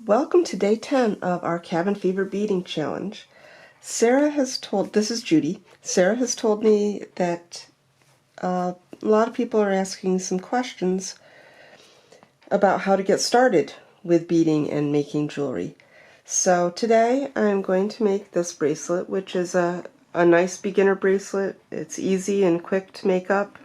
Welcome to day 10 of our Cabin Fever Beading Challenge. This is Judy. Sarah has told me that a lot of people are asking some questions about how to get started with beading and making jewelry. So today I'm going to make this bracelet, which is a nice beginner bracelet. It's easy and quick to make up.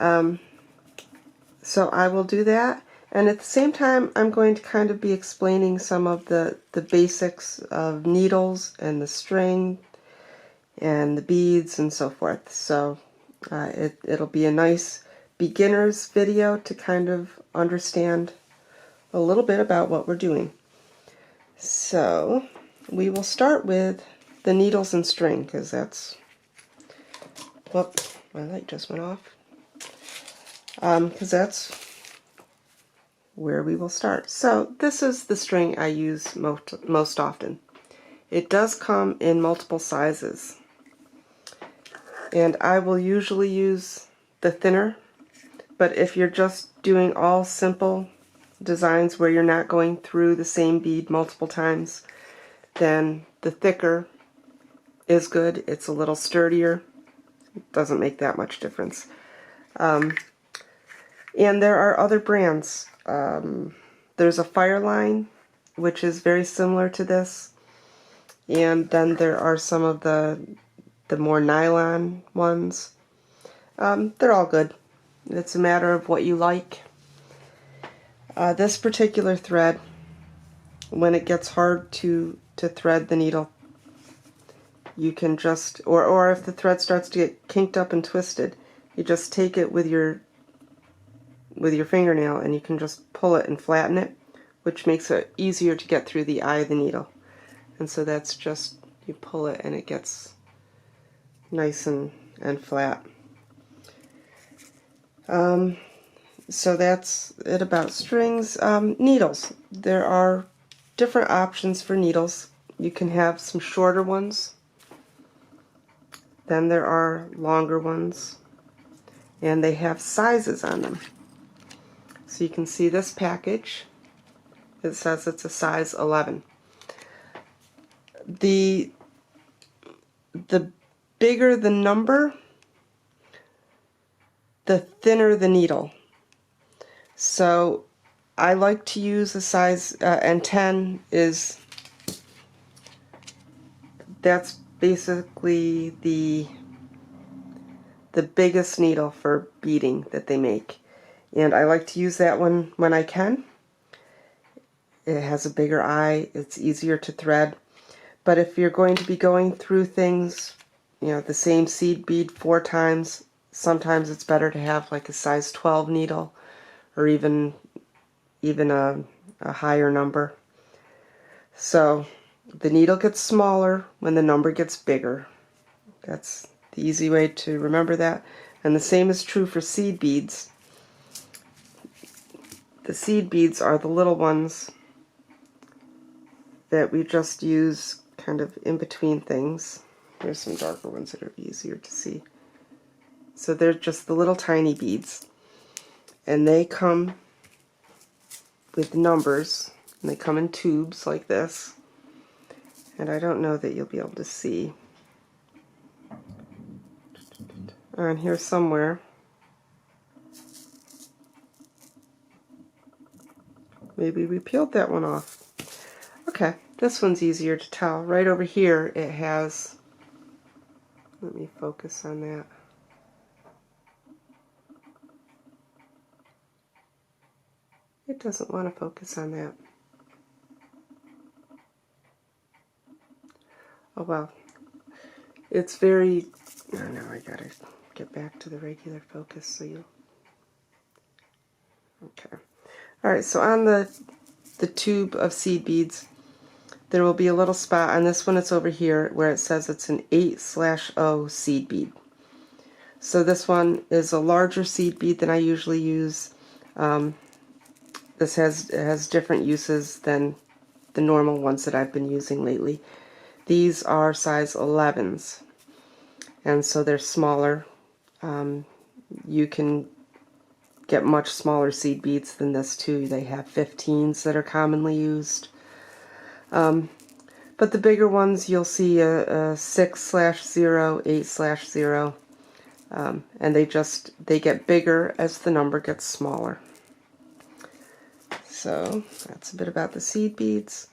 So I will do that. And at the same time, I'm going to kind of be explaining some of the basics of needles and the string and the beads and so forth. So it'll be a nice beginner's video to kind of understand a little bit about what we're doing. So we will start with the needles and string, because that's... Whoop, my light just went off. Because that's where we will start. So this is the string I use most often. It does come in multiple sizes, and I will usually use the thinner, but if you're just doing all simple designs where you're not going through the same bead multiple times, then the thicker is good. It's a little sturdier. It doesn't make that much difference. And there are other brands. There's a Fireline, which is very similar to this, and then there are some of the more nylon ones. They're all good. It's a matter of what you like. This particular thread, when it gets hard to thread the needle, you can just, or if the thread starts to get kinked up and twisted, you just take it with your fingernail and you can just pull it and flatten it, which makes it easier to get through the eye of the needle. And so that's just, you pull it and it gets nice and flat. So that's it about strings. Needles. There are different options for needles. You can have some shorter ones, then there are longer ones, and they have sizes on them. So you can see this package, it says it's a size 11. The bigger the number, the thinner the needle. So I like to use a size, and 10 is, that's basically the biggest needle for beading that they make. And I like to use that one when I can. It has a bigger eye, it's easier to thread. But if you're going to be going through things, you know, the same seed bead 4 times, sometimes it's better to have like a size 12 needle, or even a higher number. So the needle gets smaller when the number gets bigger. That's the easy way to remember that. And the same is true for seed beads. The seed beads are the little ones that we just use kind of in between things. There's some darker ones that are easier to see. So they're just the little tiny beads. And they come with numbers, and they come in tubes like this. And I don't know that you'll be able to see. On here somewhere. Maybe we peeled that one off. Okay, this one's easier to tell. Right over here it has, let me focus on that. It doesn't want to focus on that. Oh well. It's very, oh no, I gotta get back to the regular focus so you'll, okay. Alright, so on the tube of seed beads, there will be a little spot. On this one, it's over here where it says it's an 8/0 seed bead. So this one is a larger seed bead than I usually use. This has different uses than the normal ones that I've been using lately. These are size 11s, and so they're smaller. You can get much smaller seed beads than this too. They have 15s that are commonly used. But the bigger ones, you'll see a 6/0, 8/0, and they get bigger as the number gets smaller. So that's a bit about the seed beads.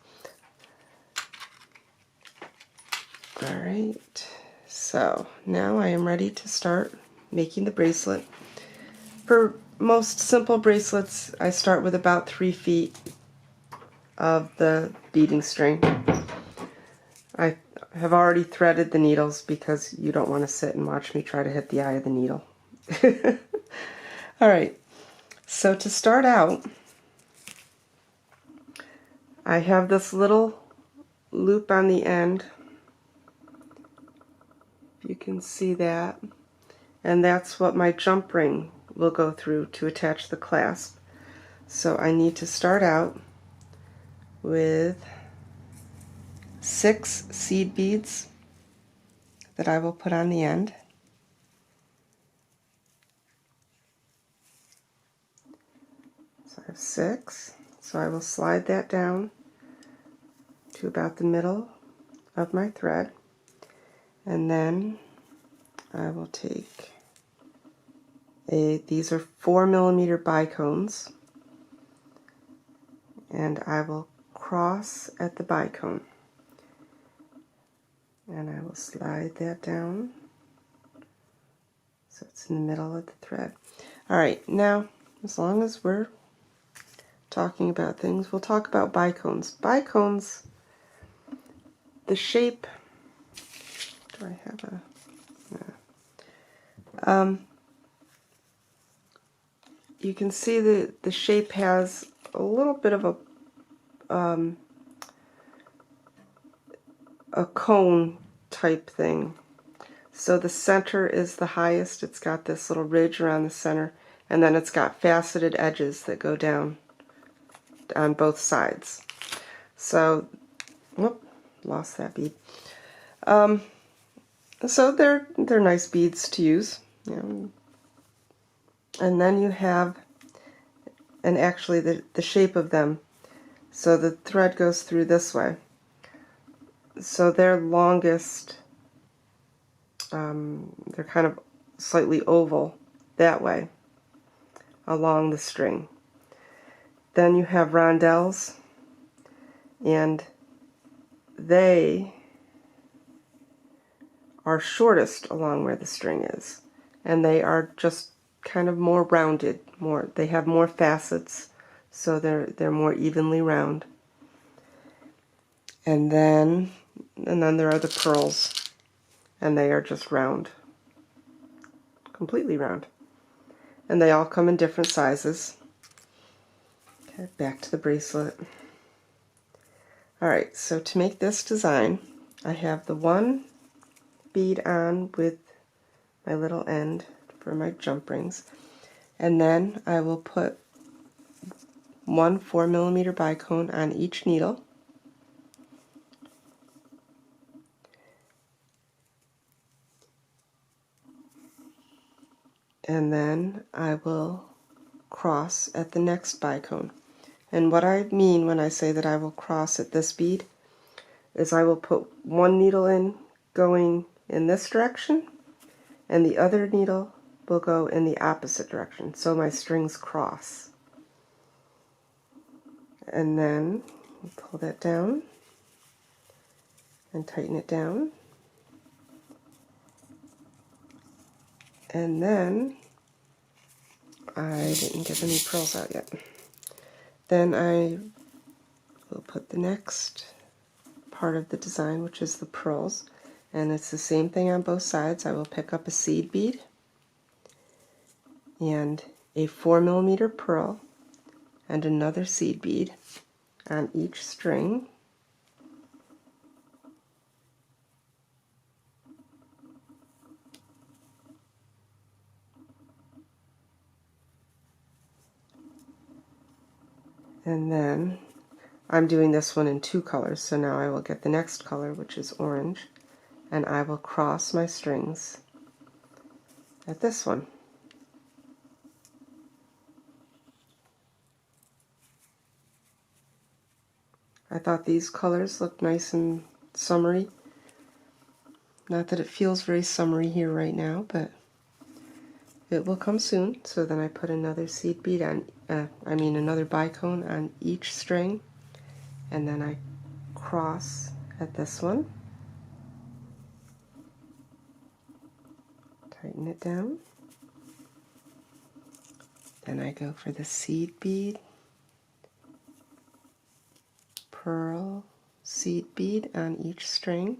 Alright, so now I am ready to start making the bracelet. For most simple bracelets, I start with about 3 feet of the beading string. I have already threaded the needles because you don't want to sit and watch me try to hit the eye of the needle. Alright, so to start out, I have this little loop on the end. You can see that, and that's what my jump ring will go through to attach the clasp. So I need to start out with 6 seed beads that I will put on the end. So I have 6, so I will slide that down to about the middle of my thread. And then I will take these are 4mm bicones, and I will cross at the bicone. And I will slide that down so it's in the middle of the thread. Alright, now as long as we're talking about things, we'll talk about bicones. Bicones, the shape, do I have a... you can see that the shape has a little bit of a cone type thing. So the center is the highest. It's got this little ridge around the center, and then it's got faceted edges that go down on both sides. So, whoop, lost that bead. So they're nice beads to use. You know. And then you have, and actually the shape of them, so the thread goes through this way. So they're longest, they're kind of slightly oval that way along the string. Then you have rondelles, and they are shortest along where the string is, and they are just kind of more rounded, they have more facets, so they're more evenly round. And then there are the pearls, and they are just round, completely round, and they all come in different sizes. Okay, back to the bracelet. Alright, so to make this design, I have the one bead on with my little end for my jump rings, and then I will put one 4mm bicone on each needle, and then I will cross at the next bicone. And what I mean when I say that I will cross at this bead is I will put one needle in going in this direction, and the other needle will go in the opposite direction, so my strings cross. And then pull that down and tighten it down. And then, I didn't get any pearls out yet. Then I will put the next part of the design, which is the pearls, and it's the same thing on both sides. I will pick up a seed bead and a 4mm pearl and another seed bead on each string. And then I'm doing this one in 2 colors, so now I will get the next color, which is orange, and I will cross my strings at this one. I thought these colors looked nice and summery. Not that it feels very summery here right now, but it will come soon. So then I put another seed bead on, another bicone on each string, and then I cross at this one, tighten it down, then I go for the seed bead, pearl, seed bead on each string.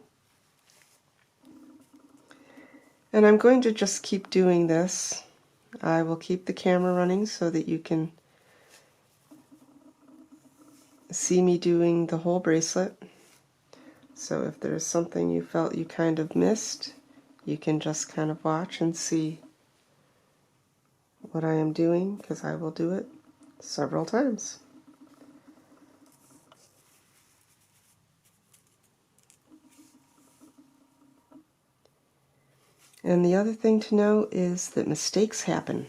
And I'm going to just keep doing this. I will keep the camera running so that you can see me doing the whole bracelet. So if there's something you felt you kind of missed, you can just kind of watch and see what I am doing, because I will do it several times. And the other thing to know is that mistakes happen.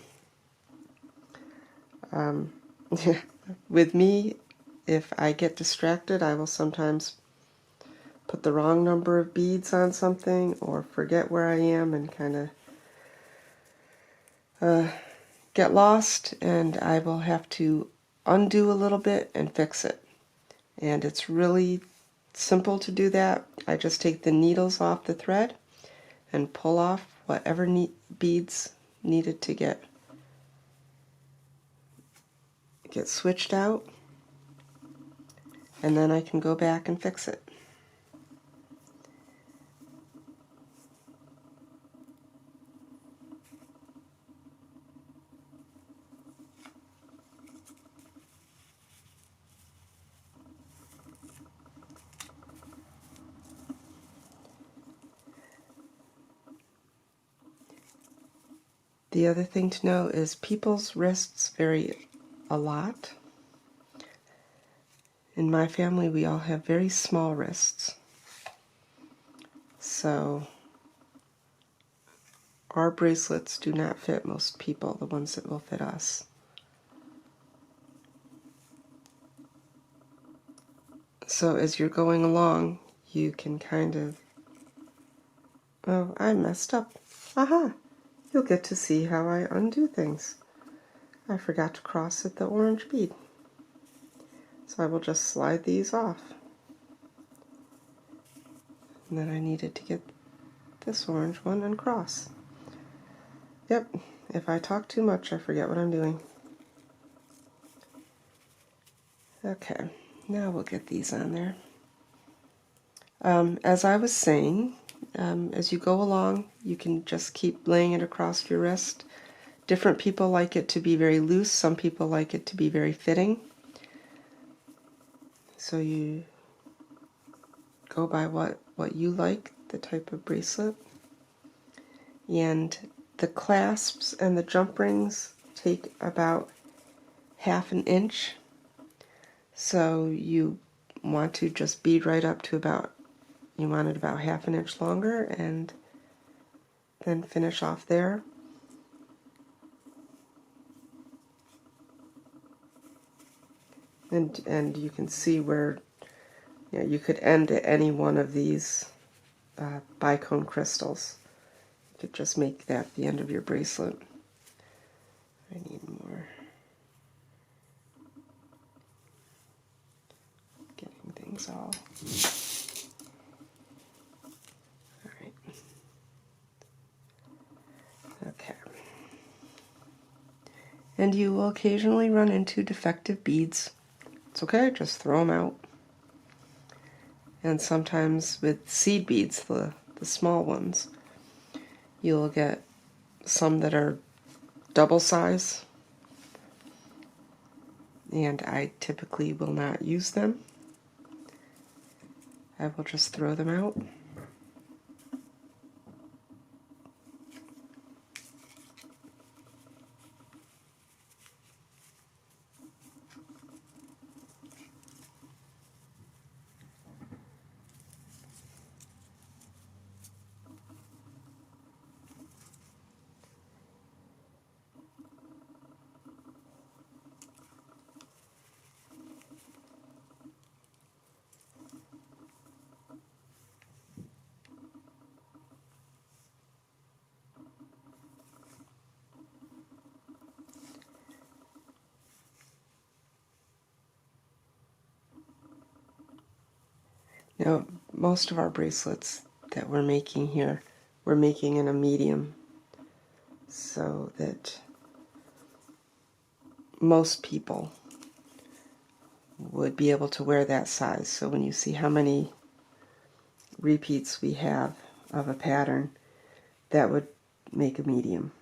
With me, if I get distracted, I will sometimes put the wrong number of beads on something or forget where I am and kind of get lost, and I will have to undo a little bit and fix it. And it's really simple to do that. I just take the needles off the thread and pull off whatever beads needed to get switched out, and then I can go back and fix it. The other thing to know is people's wrists vary a lot. In my family, we all have very small wrists. So our bracelets do not fit most people, the ones that will fit us. So as you're going along, you can kind of, oh, I messed up. Aha! You'll get to see how I undo things. I forgot to cross at the orange bead. So I will just slide these off. And then I needed to get this orange one and cross. Yep, if I talk too much, I forget what I'm doing. Okay, now we'll get these on there. As I was saying, as you go along, you can just keep laying it across your wrist. Different people like it to be very loose, some people like it to be very fitting. So you go by what you like, the type of bracelet. And the clasps and the jump rings take about 1/2 inch. So you want to just bead right up to about, you want it about 1/2 inch longer, and then finish off there. And you can see where, you know, you could end at any one of these bicone crystals. You could just make that the end of your bracelet. I need more. Getting things all. Alright. Okay. And you will occasionally run into defective beads. It's okay, just throw them out. And sometimes with seed beads, the small ones, you'll get some that are double size, and I typically will not use them. I will just throw them out. You know, most of our bracelets that we're making here, we're making in a medium, so that most people would be able to wear that size. So when you see how many repeats we have of a pattern, that would make a medium.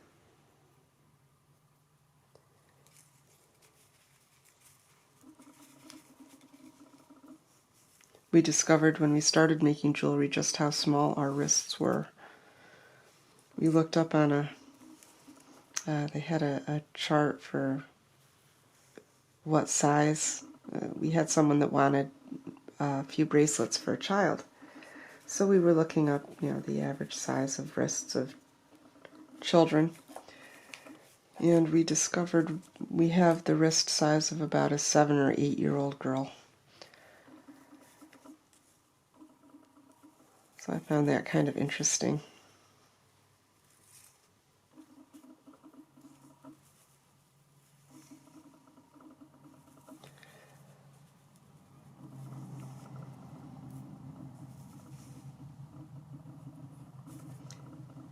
We discovered when we started making jewelry just how small our wrists were. We looked up on they had a chart for what size. We had someone that wanted a few bracelets for a child. So we were looking up, you know, the average size of wrists of children. And we discovered we have the wrist size of about a 7 or 8-year-old girl. So I found that kind of interesting.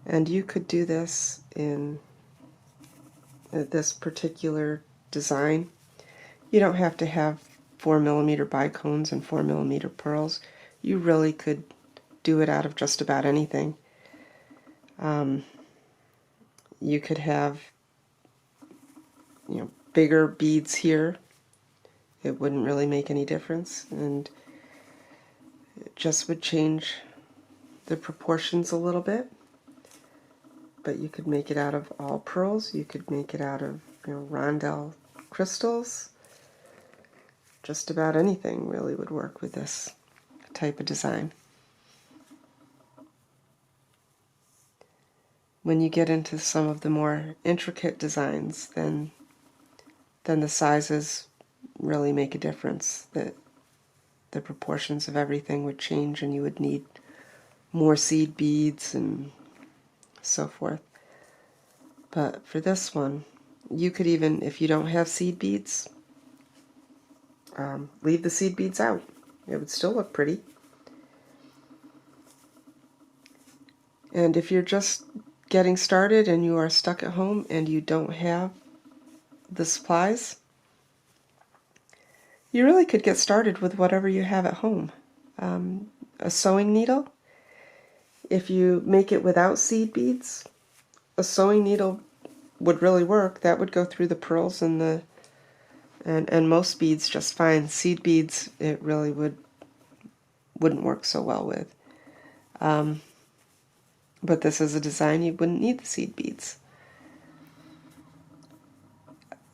And you could do this in this particular design. You don't have to have 4mm bicones and 4mm pearls. You really could do it out of just about anything. You could have, you know, bigger beads here. It wouldn't really make any difference, and it just would change the proportions a little bit. But you could make it out of all pearls. You could make it out of, you know, rondelle crystals. Just about anything really would work with this type of design. When you get into some of the more intricate designs, then the sizes really make a difference. The proportions of everything would change, and you would need more seed beads and so forth. But for this one, you could even, if you don't have seed beads, leave the seed beads out. It would still look pretty. And if you're just getting started and you are stuck at home and you don't have the supplies, you really could get started with whatever you have at home. A sewing needle, if you make it without seed beads, a sewing needle would really work. That would go through the pearls and the and most beads just fine. Seed beads, it really wouldn't work so well with. But this is a design you wouldn't need the seed beads.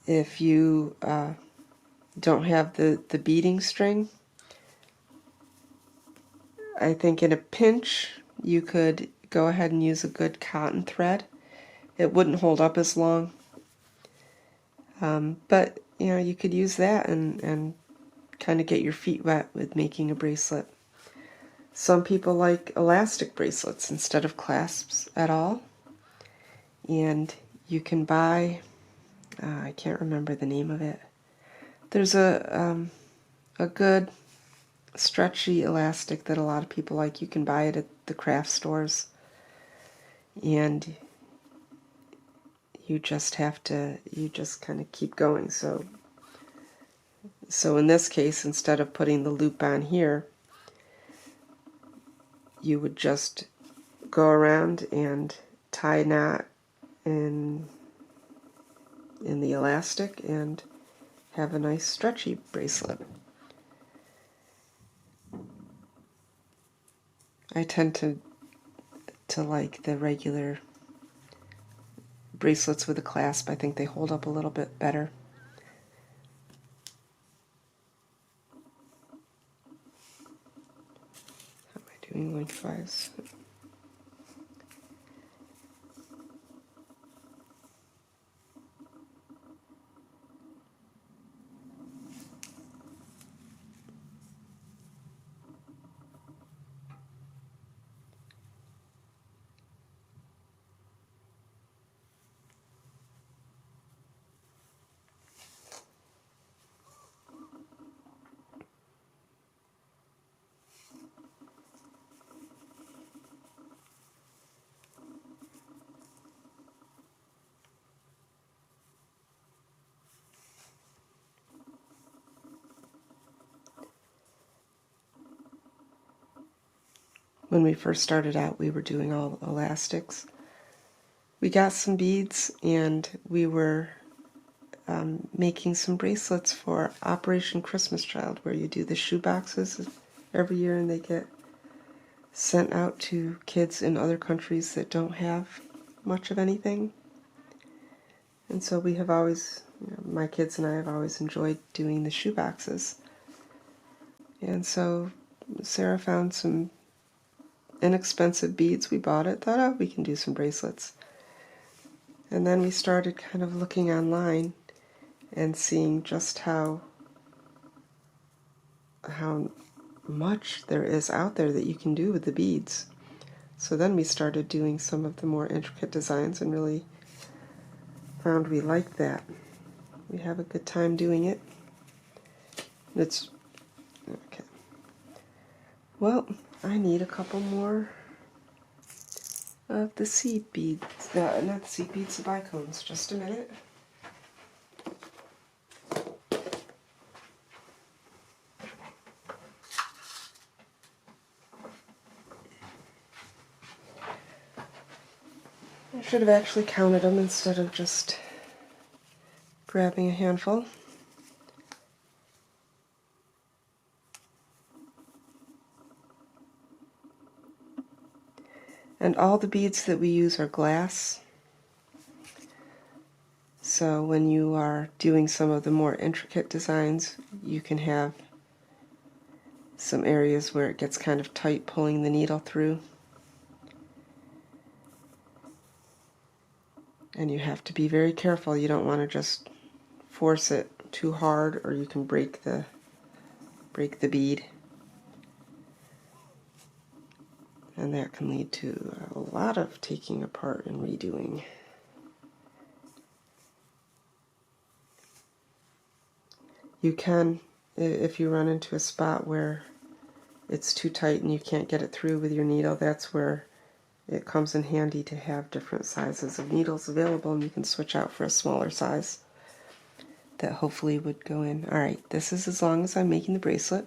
If you don't have the beading string, I think in a pinch you could go ahead and use a good cotton thread. It wouldn't hold up as long, but you know, you could use that and kind of get your feet wet with making a bracelet. Some people like elastic bracelets instead of clasps at all, and you can buy, I can't remember the name of it. There's a good stretchy elastic that a lot of people like. You can buy it at the craft stores, and you just kind of keep going. So in this case, instead of putting the loop on here, you would just go around and tie a knot in the elastic and have a nice stretchy bracelet. I tend to like the regular bracelets with a clasp. I think they hold up a little bit better. How am I doing lengthwise? when we first started out, we were doing all elastics. We got some beads, and we were making some bracelets for Operation Christmas Child, where you do the shoe boxes every year and they get sent out to kids in other countries that don't have much of anything. And so we have always, my kids and I have always enjoyed doing the shoe boxes. And so Sarah found some inexpensive beads. We bought it, thought, oh, we can do some bracelets. And then we started kind of looking online and seeing just how much there is out there that you can do with the beads. So then we started doing some of the more intricate designs and really found we liked that. We have a good time doing it. It's okay. Well, I need a couple more of the seed beads. Not the seed beads, the bicones. Just a minute. I should have actually counted them instead of just grabbing a handful. And all the beads that we use are glass. So when you are doing some of the more intricate designs, you can have some areas where it gets kind of tight pulling the needle through. And you have to be very careful. You don't want to just force it too hard, or you can break the bead. And that can lead to a lot of taking apart and redoing. You can, if you run into a spot where it's too tight and you can't get it through with your needle, that's where it comes in handy to have different sizes of needles available, and you can switch out for a smaller size that hopefully would go in. Alright, this is as long as I'm making the bracelet.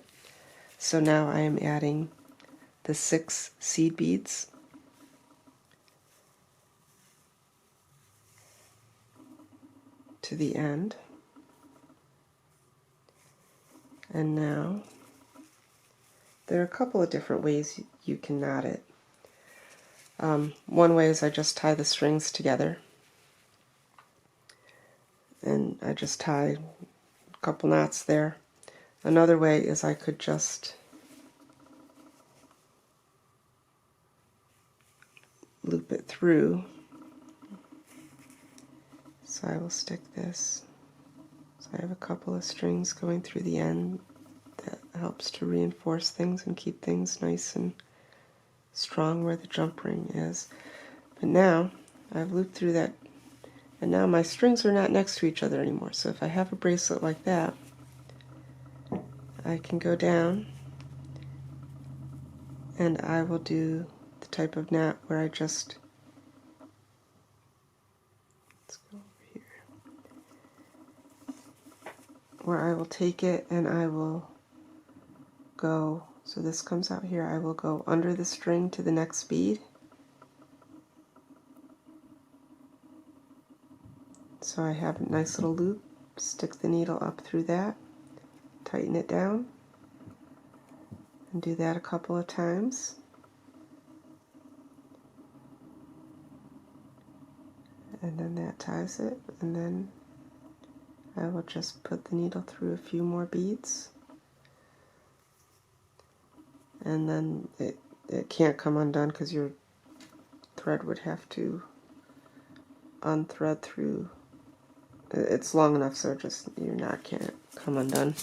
So now I am adding the 6 seed beads. To the end. And now there are a couple of different ways you can knot it. One way is I just tie the strings together, and I just tie a couple knots there. Another way is I could just loop it through. So I will stick this. So I have a couple of strings going through the end that helps to reinforce things and keep things nice and strong where the jump ring is. But now I've looped through that, and now my strings are not next to each other anymore. So if I have a bracelet like that, I can go down and I will do the type of knot where I just, let's go over here, where I will take it and I will go, so this comes out here, I will go under the string to the next bead. So I have a nice little loop, stick the needle up through that, tighten it down, and do that a couple of times. And then that ties it, and then I will just put the needle through a few more beads. And then it can't come undone because your thread would have to unthread through. It's long enough so just your knot can't come undone.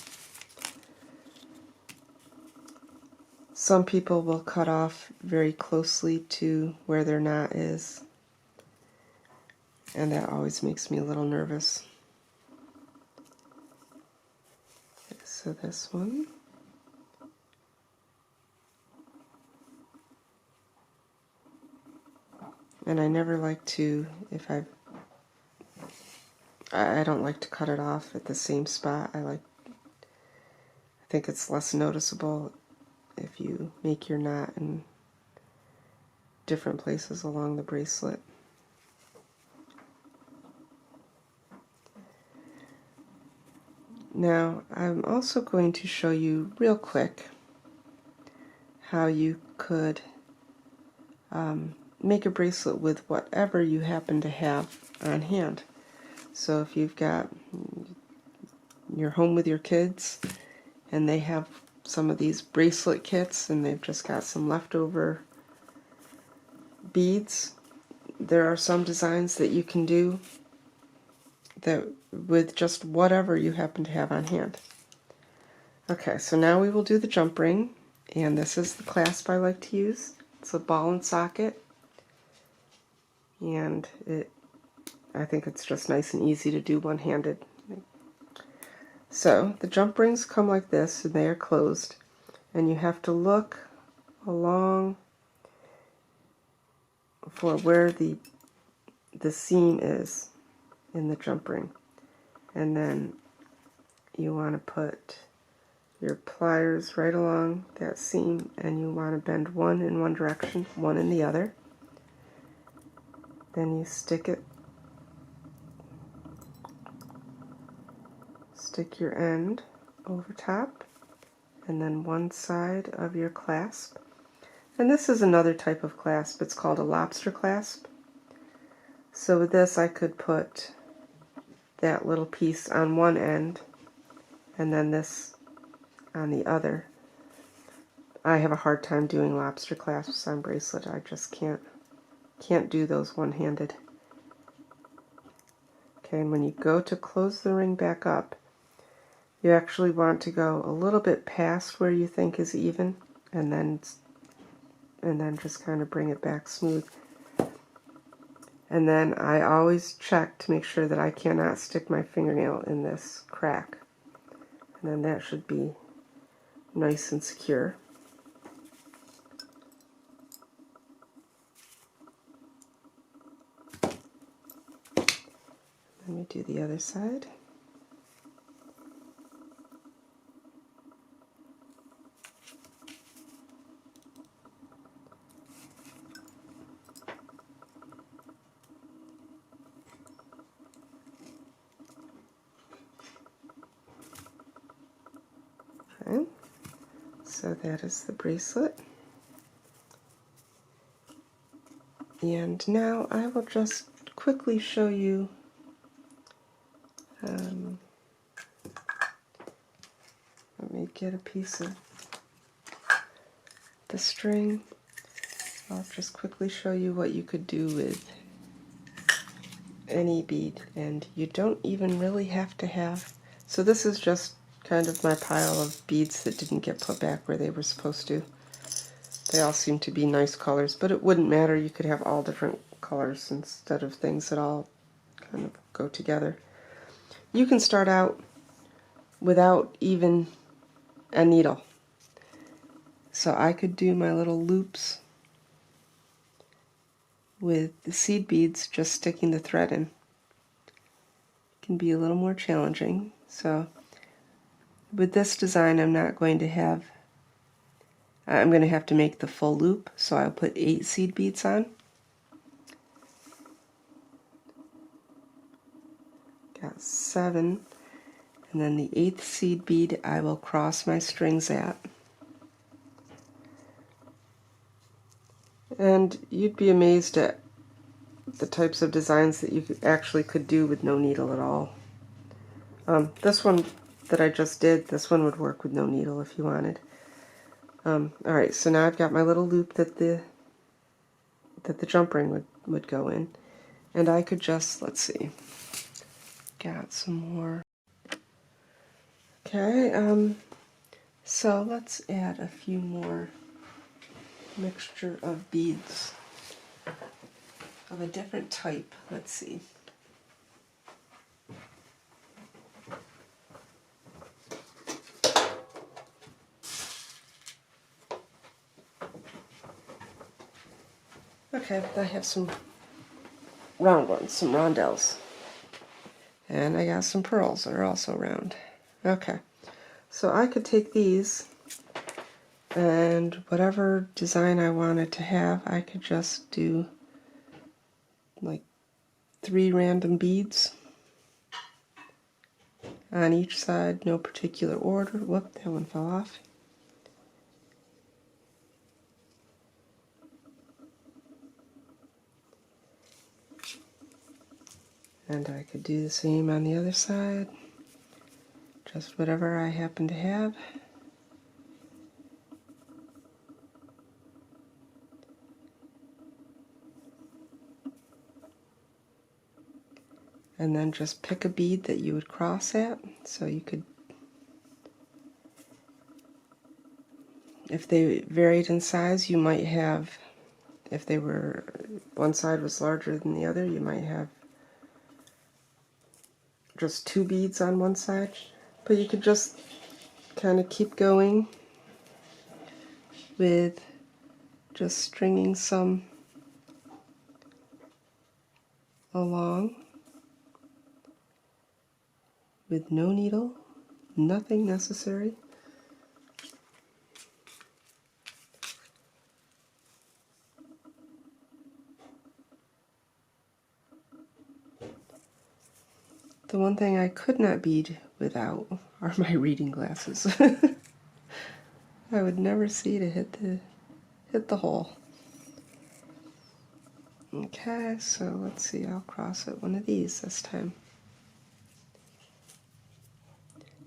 Some people will cut off very closely to where their knot is, and that always makes me a little nervous. So this one. And I never like to, I don't like to cut it off at the same spot. I think it's less noticeable if you make your knot and different places along the bracelet. Now, I'm also going to show you real quick how you could make a bracelet with whatever you happen to have on hand. So if you've got, you're home with your kids and they have some of these bracelet kits and they've just got some leftover beads, there are some designs that you can do that with just whatever you happen to have on hand. Okay, so now we will do the jump ring, and this is the clasp I like to use. It's a ball and socket, and I think it's just nice and easy to do one-handed. So the jump rings come like this, and they are closed, and you have to look along for where the seam is in the jump ring, and then you want to put your pliers right along that seam, and you want to bend one in one direction, one in the other. Then you stick your end over top, and then one side of your clasp. And this is another type of clasp. It's called a lobster clasp. So with this I could put that little piece on one end and then this on the other. I have a hard time doing lobster clasps on bracelet. I just can't do those one-handed. Okay, and when you go to close the ring back up, you actually want to go a little bit past where you think is even, and then just kind of bring it back smooth. And then I always check to make sure that I cannot stick my fingernail in this crack. And then that should be nice and secure. Let me do the other side. Okay, so that is the bracelet. And now I will just quickly show you let me get a piece of the string. I'll just quickly show you what you could do with any bead, and you don't even really have to have, so this is just kind of my pile of beads that didn't get put back where they were supposed to. They all seem to be nice colors, but it wouldn't matter. You could have all different colors instead of things that all kind of go together. You can start out without even a needle. So I could do my little loops with the seed beads, just sticking the thread in. It can be a little more challenging. So with this design, I'm going to have to make the full loop, so I'll put 8 seed beads on. Got 7, and then the 8th seed bead I will cross my strings at. And you'd be amazed at the types of designs that you actually could do with no needle at all. This one that I just did, this one would work with no needle if you wanted. Alright, so now I've got my little loop that the jump ring would go in. And I could just, let's see, got some more. Okay, so let's add a few more mixture of beads of a different type. Let's see. Okay, I have some round ones, some rondelles. And I got some pearls that are also round. Okay, so I could take these And whatever design I wanted to have, I could just do like 3 random beads on each side, no particular order. Whoop, that one fell off. And I could do the same on the other side, just whatever I happen to have. And then just pick a bead that you would cross at. So you could, if they varied in size, you might have, if they were, one side was larger than the other, you might have just 2 beads on one side. But you could just kind of keep going with just stringing some along with no needle, nothing necessary. The one thing I could not bead without are my reading glasses. I would never see to hit the hole. Okay, so let's see, I'll cross it one of these this time.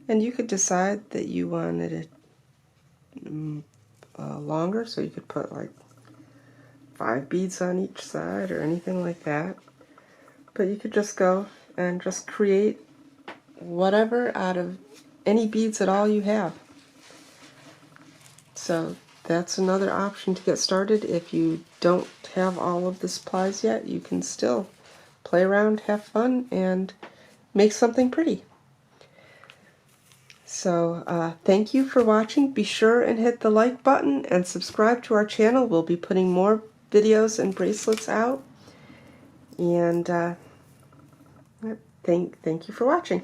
And you could decide that you wanted it longer, so you could put like 5 beads on each side or anything like that. But you could just go and just create whatever out of any beads at all you have. So that's another option to get started. If you don't have all of the supplies yet, you can still play around, have fun, and make something pretty. So thank you for watching. Be sure and hit the like button and subscribe to our channel. We'll be putting more videos and bracelets out. And thank you for watching.